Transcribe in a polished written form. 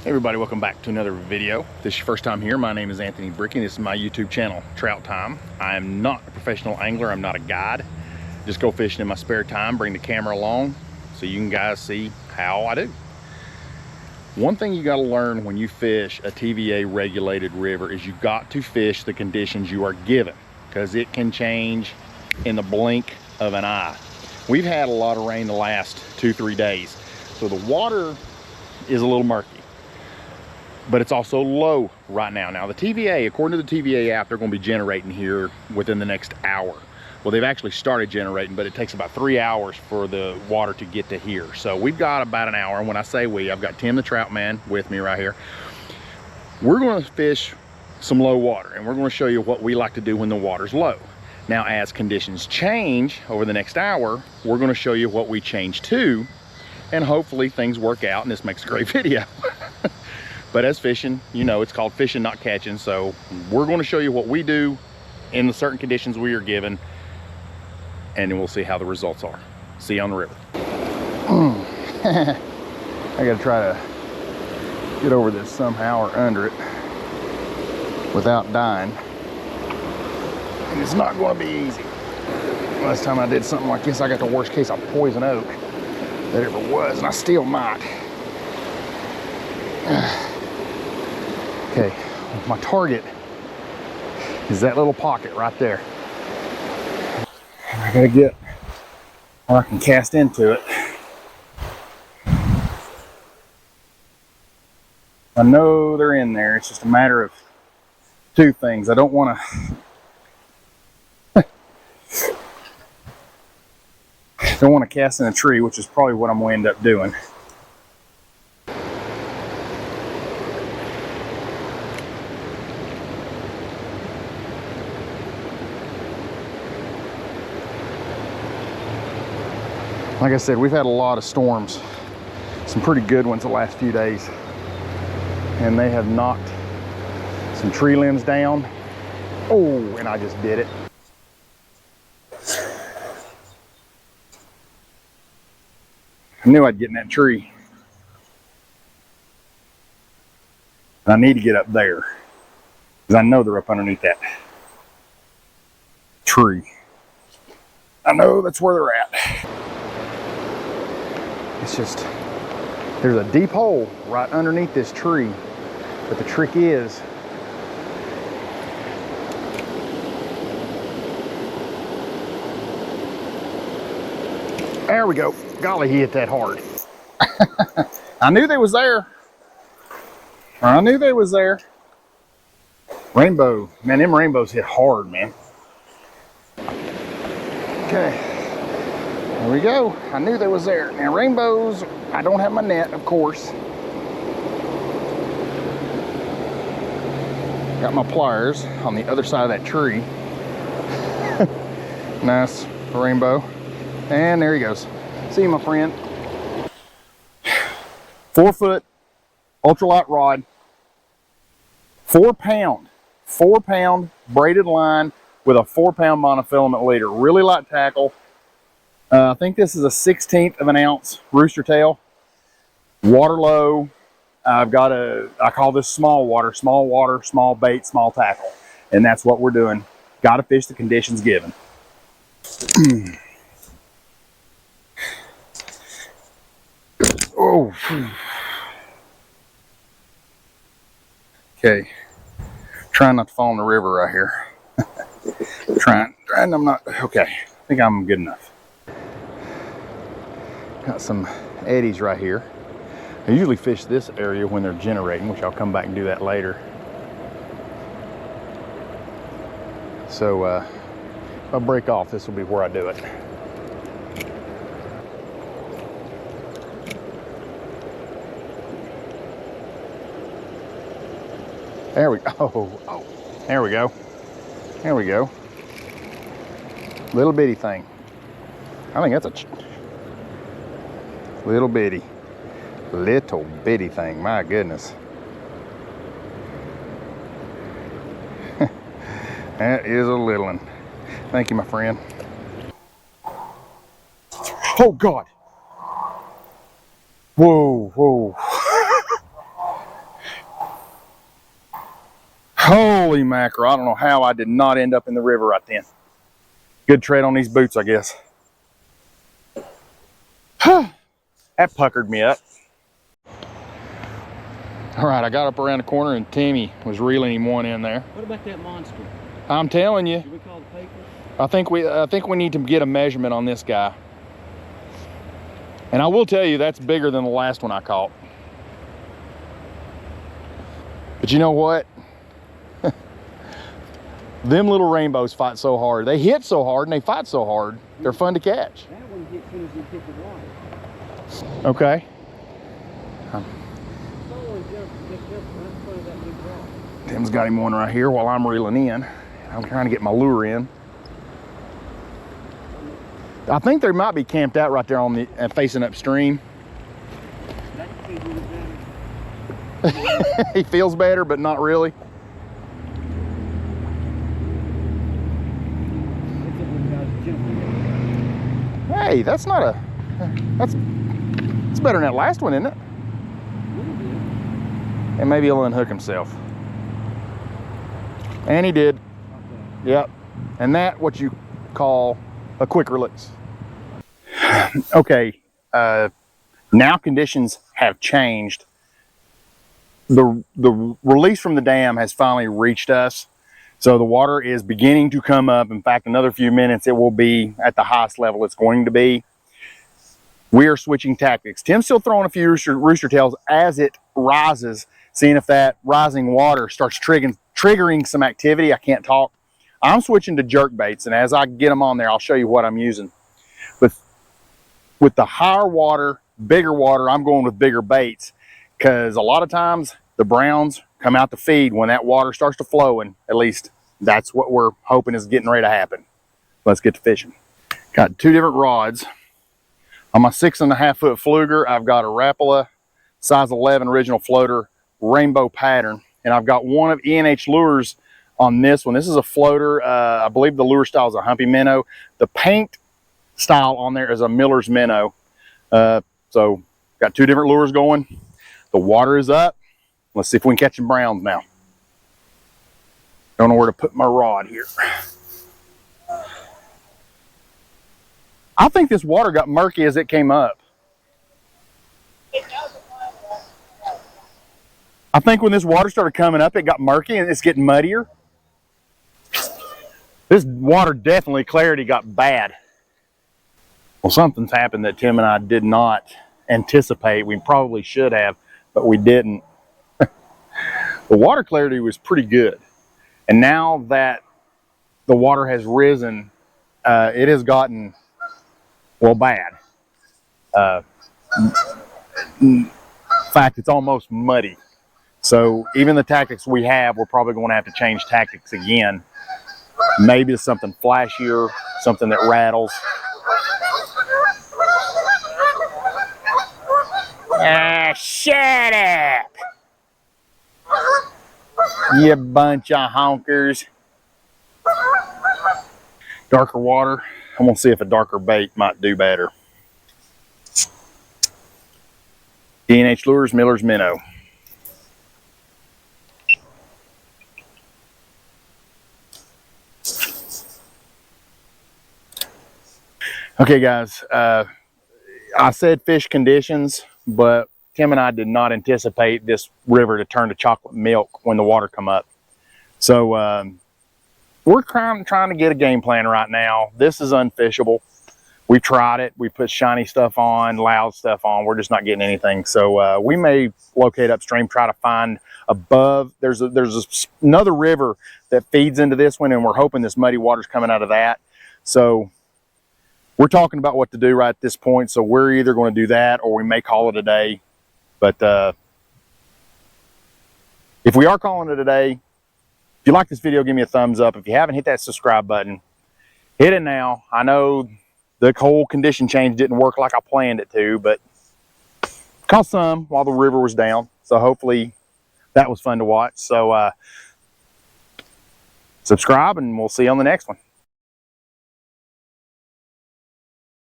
Hey everybody, welcome back to another video. If this is your first time here, my name is Anthony Bricky. This is my YouTube channel, Trout Time. I am not a professional angler. I'm not a guide. Just go fishing in my spare time, bring the camera along so you can guys see how I do. One thing you got to learn when you fish a TVA regulated river is you got to fish the conditions you are given, because it can change in the blink of an eye. We've had a lot of rain the last 2-3 days, so the water is a little murky. But it's also low right now. Now the TVA, according to the TVA app, they're going to be generating here within the next hour. Well, they've actually started generating, but it takes about 3 hours for the water to get to here. So we've got about an hour. And when I say we, I've got Tim the Trout Man with me right here. We're going to fish some low water, and we're going to show you what we like to do when the water's low. Now, as conditions change over the next hour, we're going to show you what we change to, and hopefully things work out and this makes a great video. But as fishing, you know, it's called fishing, not catching. So we're going to show you what we do in the certain conditions we are given, and then we'll see how the results are. See you on the river. I got to try to get over this somehow or under it without dying. And it's not going to be easy. Last time I did something like this, I got the worst case of poison oak that ever was, and I still might. Okay, my target is that little pocket right there. I gotta get where I can cast into it. I know they're in there. It's just a matter of two things. I don't want to cast in a tree, which is probably what I'm going to end up doing. Like I said, we've had a lot of storms, some pretty good ones the last few days, and they have knocked some tree limbs down. Oh, and I just did it. I knew I'd get in that tree. I need to get up there, because I know they're up underneath that tree. I know that's where they're at. It's just, there's a deep hole right underneath this tree, but the trick is, there we go. Golly, he hit that hard. I knew they was there. I knew they was there. Rainbow, man, them rainbows hit hard, man. Okay. There we go. I knew they was there. Now rainbows, I don't have my net, of course. Got my pliers on the other side of that tree. Nice rainbow. And there he goes. See you, my friend. 4-foot ultralight rod. 4-pound braided line with a 4-pound monofilament leader. Really light tackle. I think this is a 1/16 of an ounce rooster tail. Water low. I've got I call this small water, small bait, small tackle. And that's what we're doing. Got to fish the conditions given. Oh. Okay. Trying not to fall in the river right here. trying, I'm not, okay. I think I'm good enough. Got some eddies right here. I usually fish this area when they're generating, which I'll come back and do that later. So if I break off, this will be where I do it. There we go. Oh, there we go. There we go. Little bitty thing. I think that's a little bitty thing. My goodness. That is a little one. Thank you, my friend. Oh God. Whoa, whoa. Holy mackerel, I don't know how I did not end up in the river right then. Good tread on these boots, I guess. That puckered me up. All right, I got up around the corner and Timmy was reeling him one in there. What about that monster? I'm telling you. Should we call the paper? I think we need to get a measurement on this guy. And I will tell you, that's bigger than the last one I caught. But you know what? Them little rainbows fight so hard. They hit so hard and they fight so hard. They're fun to catch. That one hit as soon as you hit the water. Okay. Tim's got him one right here while I'm reeling in. I'm trying to get my lure in. I think they might be camped out right there on the facing upstream. He feels better, but not really. Hey, that's not a. It's better than that last one, isn't it? And maybe he'll unhook himself. And he did. Yep. And that what you call a quick release. Okay. Now conditions have changed. The release from the dam has finally reached us. So the water is beginning to come up. In fact, another few minutes it will be at the highest level it's going to be. We are switching tactics. Tim's still throwing a few rooster tails as it rises, seeing if that rising water starts triggering some activity. I can't talk. I'm switching to jerk baits, and as I get them on there, I'll show you what I'm using. With the higher water, bigger water, I'm going with bigger baits, because a lot of times the browns come out to feed when that water starts to flow, and at least that's what we're hoping is getting ready to happen. Let's get to fishing. Got two different rods. On my 6.5 foot fluger, I've got a Rapala size 11 original floater rainbow pattern, and I've got one of E&H lures on this one. This is a floater. I believe the lure style is a humpy minnow. The paint style on there is a Miller's minnow. So got two different lures going. The water is up. Let's see if we can catch some browns now. Don't know where to put my rod here. I think this water got murky as it came up. I think when this water started coming up, it got murky and it's getting muddier. This water definitely, clarity got bad. Well, something's happened that Tim and I did not anticipate. We probably should have, but we didn't. The water clarity was pretty good. And now that the water has risen, it has gotten, well, bad. In fact, it's almost muddy. So even the tactics we have, we're probably going to have to change tactics again. Maybe it's something flashier, something that rattles. Ah, shut up! You bunch of honkers. Darker water. I'm gonna see if a darker bait might do better. E&H Lures, Miller's minnow. Okay, guys. I said fish conditions, but Tim and I did not anticipate this river to turn to chocolate milk when the water come up. So we're trying to get a game plan right now. This is unfishable. We've tried it. We put shiny stuff on, loud stuff on. We're just not getting anything. So we may locate upstream, try to find above. There's another river that feeds into this one, and we're hoping this muddy water's coming out of that. So we're talking about what to do right at this point. So we're either going to do that or we may call it a day. But if we are calling it a day, if you like this video, give me a thumbs up. If you haven't hit that subscribe button, hit it now. I know the whole condition change didn't work like I planned it to, but caught some while the river was down. So hopefully that was fun to watch. So subscribe and we'll see you on the next one.